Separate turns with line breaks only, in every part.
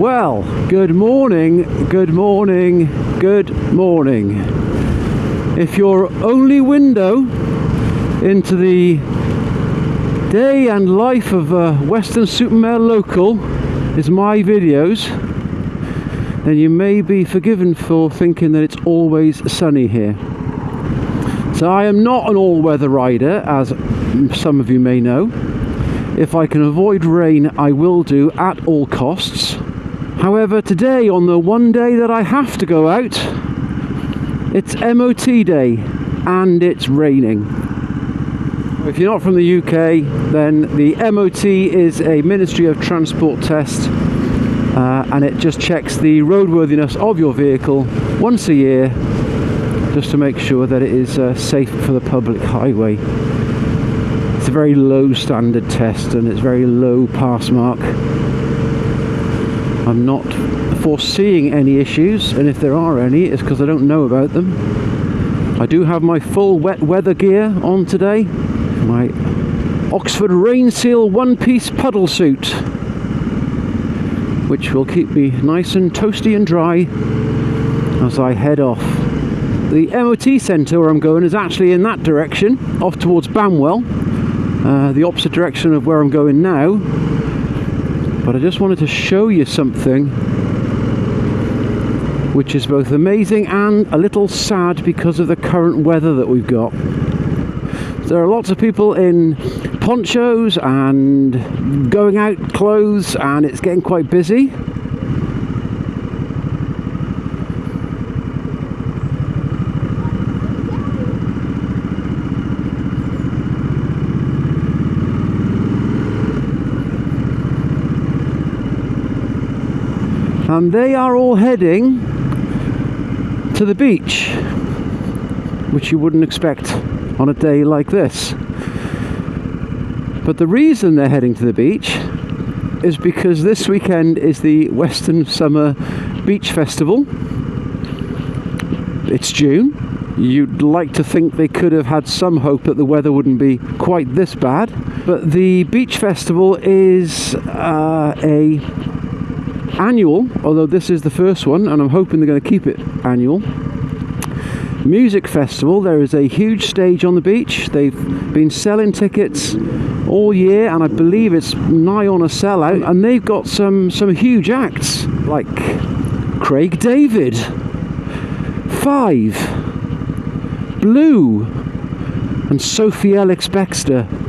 Well, good morning, good morning, good morning. If your only window into the day and life of a Weston Supermare local is my videos, then you may be forgiven for thinking that it's always sunny here. So I am not an all-weather rider, as some of you may know. If I can avoid rain, I will do at all costs. However, today, on the one day that I have to go out, it's MOT day and it's raining. If you're not from the UK, then the MOT is a Ministry of Transport test, and it just checks the roadworthiness of your vehicle once a year, just to make sure that it is safe for the public highway. It's a very low standard test and it's very low pass mark. I'm not foreseeing any issues, and if there are any, it's because I don't know about them. I do have my full wet weather gear on today. My Oxford Rain Seal one-piece puddle suit, which will keep me nice and toasty and dry as I head off. The MOT centre where I'm going is actually in that direction, off towards Banwell, the opposite direction of where I'm going now. But I just wanted to show you something which is both amazing and a little sad because of the current weather that we've got. There are lots of people in ponchos and going out clothes, and it's getting quite busy. And they are all heading to the beach, which you wouldn't expect on a day like this. But the reason they're heading to the beach is because this weekend is the Weston Summer Beach Festival. It's June. You'd like to think they could have had some hope that the weather wouldn't be quite this bad. But the beach festival is a annual, although this is the first one, and I'm hoping they're going to keep it annual, music festival. There is a huge stage on the beach. They've been selling tickets all year, and I believe it's nigh on a sellout, and they've got some huge acts like Craig David, Five, Blue, and Sophie Ellis-Bextor.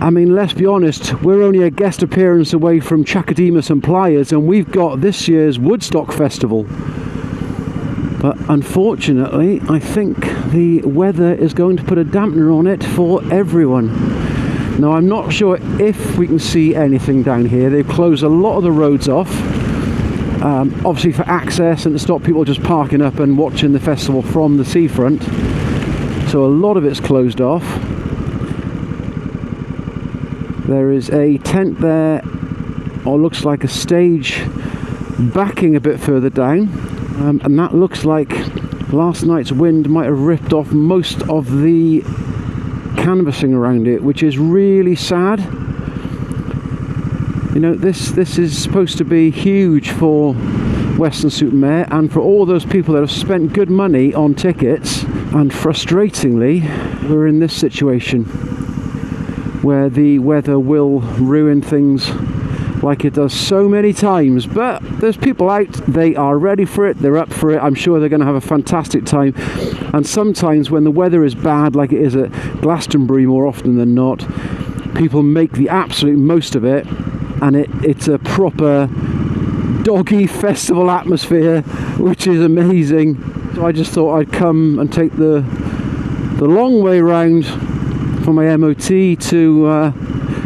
I mean, let's be honest, we're only a guest appearance away from Chakademus and Pliers, and we've got this year's Woodstock Festival. But unfortunately, I think the weather is going to put a dampener on it for everyone. Now, I'm not sure if we can see anything down here. They've closed a lot of the roads off, obviously for access and to stop people just parking up and watching the festival from the seafront. So a lot of it's closed off. There is a tent there, or looks like a stage backing a bit further down, and that looks like last night's wind might have ripped off most of the canvassing around it, which is really sad. You know, this is supposed to be huge for Weston Supermare and for all those people that have spent good money on tickets, and frustratingly we're in this situation where the weather will ruin things like it does so many times. But there's people out, they are ready for it, they're up for it. I'm sure they're going to have a fantastic time. And sometimes when the weather is bad, like it is at Glastonbury more often than not, people make the absolute most of it, and it's a proper doggy festival atmosphere, which is amazing. So I just thought I'd come and take the long way round for my MOT to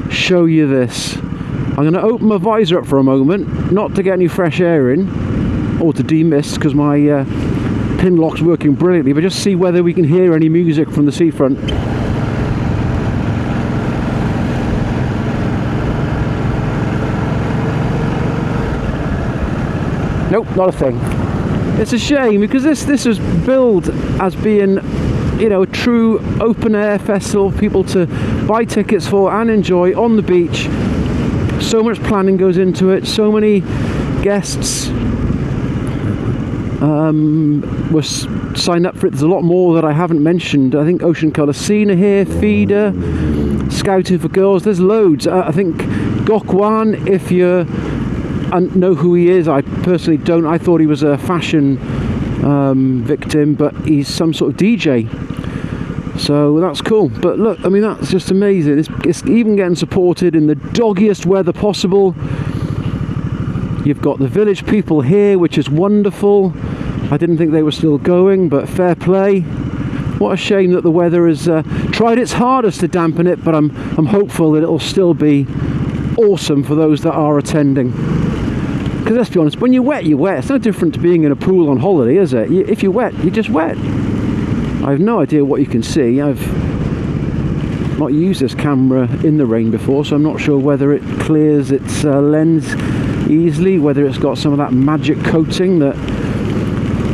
show you this. I'm going to open my visor up for a moment, not to get any fresh air in or to demist, because my pin lock's working brilliantly, but just see whether we can hear any music from the seafront. Nope, not a thing. It's a shame, because this was billed as being, you know, a true open air festival for people to buy tickets for and enjoy on the beach. So much planning goes into it, so many guests were signed up for it. There's a lot more that I haven't mentioned. I think Ocean Colour Scene here, Feeder, Scouting for Girls, there's loads. I think Gokwan, if you know who he is, I personally don't. I thought he was a fashion victim, but he's some sort of DJ. So that's cool. But look, I mean, that's just amazing. It's even getting supported in the doggiest weather possible. You've got the village people here, which is wonderful. I didn't think they were still going, but fair play. What a shame that the weather has tried its hardest to dampen it, but I'm hopeful that it'll still be awesome for those that are attending. Because let's be honest, when you're wet, you're wet. It's no different to being in a pool on holiday, is it? If you're wet, you're just wet. I have no idea what you can see. I've not used this camera in the rain before, so I'm not sure whether it clears its lens easily, whether it's got some of that magic coating that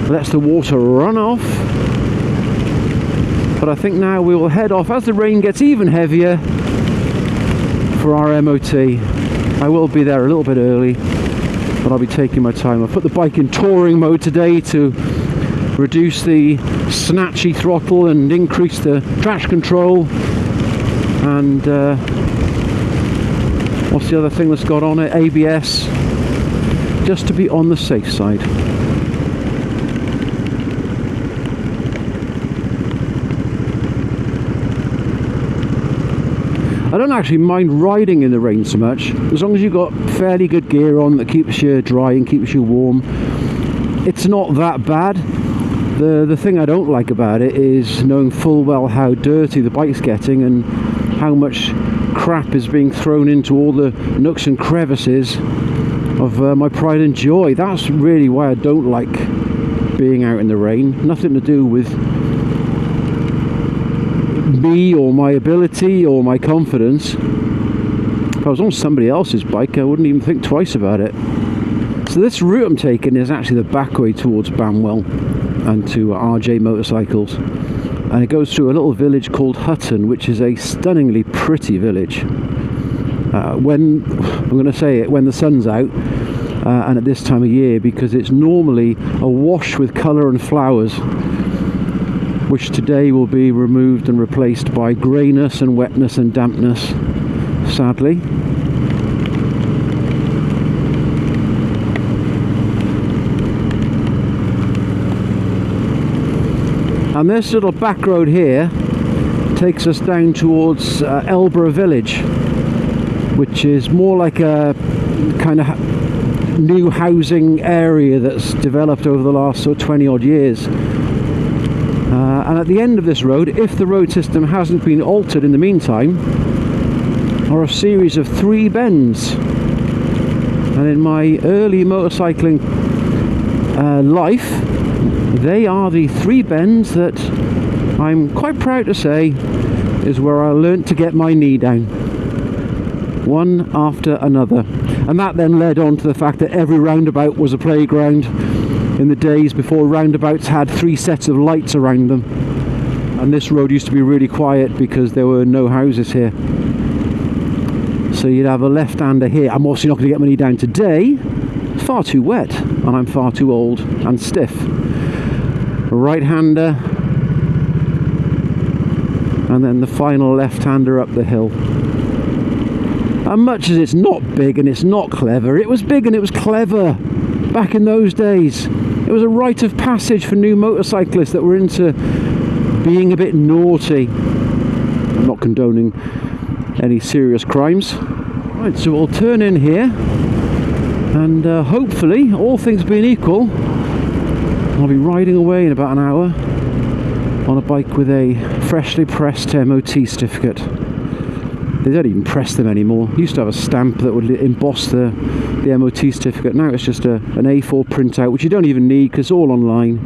lets the water run off. But I think now we will head off as the rain gets even heavier for our MOT. I will be there a little bit early, but I'll be taking my time. I've put the bike in touring mode today to reduce the snatchy throttle and increase the traction control. And what's the other thing that's got on it? ABS, just to be on the safe side. I don't actually mind riding in the rain so much, as long as you've got fairly good gear on that keeps you dry and keeps you warm. It's not that bad. The thing I don't like about it is knowing full well how dirty the bike's getting and how much crap is being thrown into all the nooks and crevices of my pride and joy. That's really why I don't like being out in the rain. Nothing to do with me or my ability or my confidence. If I was on somebody else's bike, I wouldn't even think twice about it. So this route I'm taking is actually the back way towards Banwell and to RJ Motorcycles, and it goes through a little village called Hutton, which is a stunningly pretty village. When I'm going to say it, when the sun's out and at this time of year, because it's normally awash with colour and flowers, which today will be removed and replaced by greyness and wetness and dampness, sadly. And this little back road here takes us down towards Elborough Village, which is more like a kind of new housing area that's developed over the last sort of 20 odd years. And at the end of this road, if the road system hasn't been altered in the meantime, are a series of 3 bends. And in my early motorcycling life, they are the 3 bends that I'm quite proud to say is where I learnt to get my knee down, one after another. And that then led on to the fact that every roundabout was a playground in the days before roundabouts had 3 sets of lights around them. And this road used to be really quiet because there were no houses here. So you'd have a left-hander here. I'm obviously not going to get my knee down today. It's far too wet and I'm far too old and stiff. A right-hander, and then the final left-hander up the hill. And much as it's not big and it's not clever, it was big and it was clever back in those days. It was a rite of passage for new motorcyclists that were into being a bit naughty. I'm not condoning any serious crimes. Right, so we'll turn in here, and hopefully, all things being equal, I'll be riding away in about an hour on a bike with a freshly pressed MOT certificate. They don't even press them anymore. Used to have a stamp that would emboss the MOT certificate. Now it's just an A4 printout, which you don't even need because it's all online.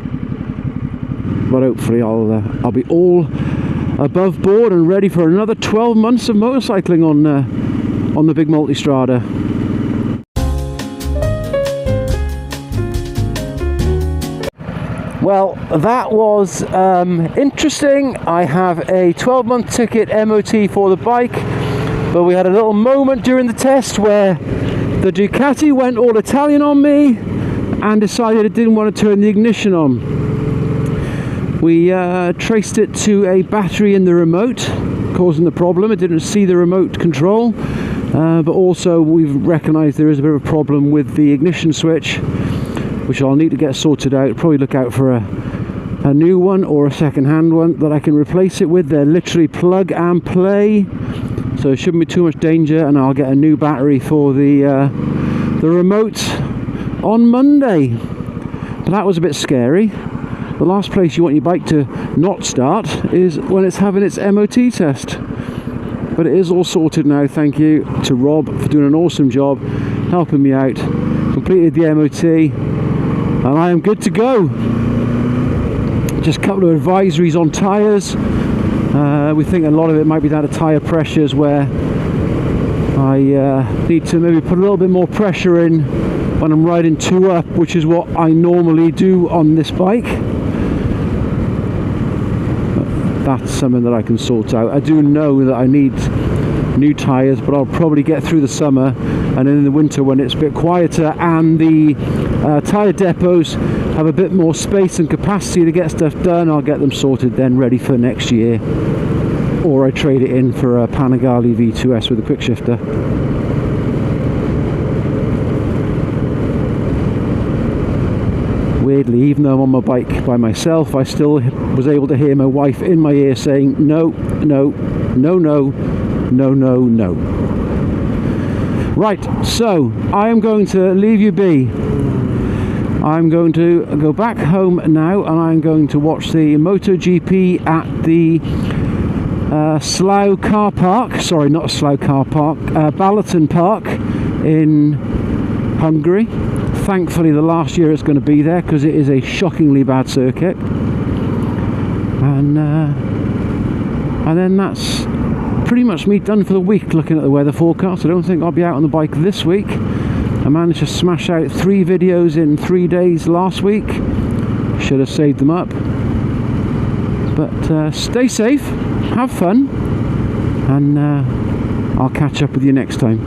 But hopefully I'll be all above board and ready for another 12 months of motorcycling on the big multistrada. Well, that was interesting. I have a 12-month ticket MOT for the bike. But we had a little moment during the test where the Ducati went all Italian on me and decided it didn't want to turn the ignition on. We traced it to a battery in the remote causing the problem. It didn't see the remote control, but also we've recognised there is a bit of a problem with the ignition switch, which I'll need to get sorted out. Probably look out for a new one or a second-hand one that I can replace it with. They're literally plug and play, so it shouldn't be too much danger, and I'll get a new battery for the remote on Monday. But that was a bit scary. The last place you want your bike to not start is when it's having its MOT test. But it is all sorted now. Thank you to Rob for doing an awesome job helping me out. Completed the MOT and I am good to go. Just a couple of advisories on tyres. We think a lot of it might be down to tyre pressures, where I need to maybe put a little bit more pressure in when I'm riding 2 up, which is what I normally do on this bike. That's something that I can sort out. I do know that I need new tyres, but I'll probably get through the summer, and then in the winter when it's a bit quieter and the tyre depots have a bit more space and capacity to get stuff done, I'll get them sorted then, ready for next year. Or I trade it in for a Panigale V2S with a quick shifter. Weirdly, even though I'm on my bike by myself, I still was able to hear my wife in my ear saying, no, no, no, no, no, no, no. Right, so I am going to leave you be. I'm going to go back home now, and I'm going to watch the MotoGP at the Slough car park. Sorry, not Slough car park, Balaton Park in Hungary. Thankfully the last year it's going to be there, because it is a shockingly bad circuit. And then that's pretty much me done for the week. Looking at the weather forecast, I don't think I'll be out on the bike this week. I managed to smash out 3 videos in 3 days last week. Should have saved them up. But stay safe, have fun, and I'll catch up with you next time.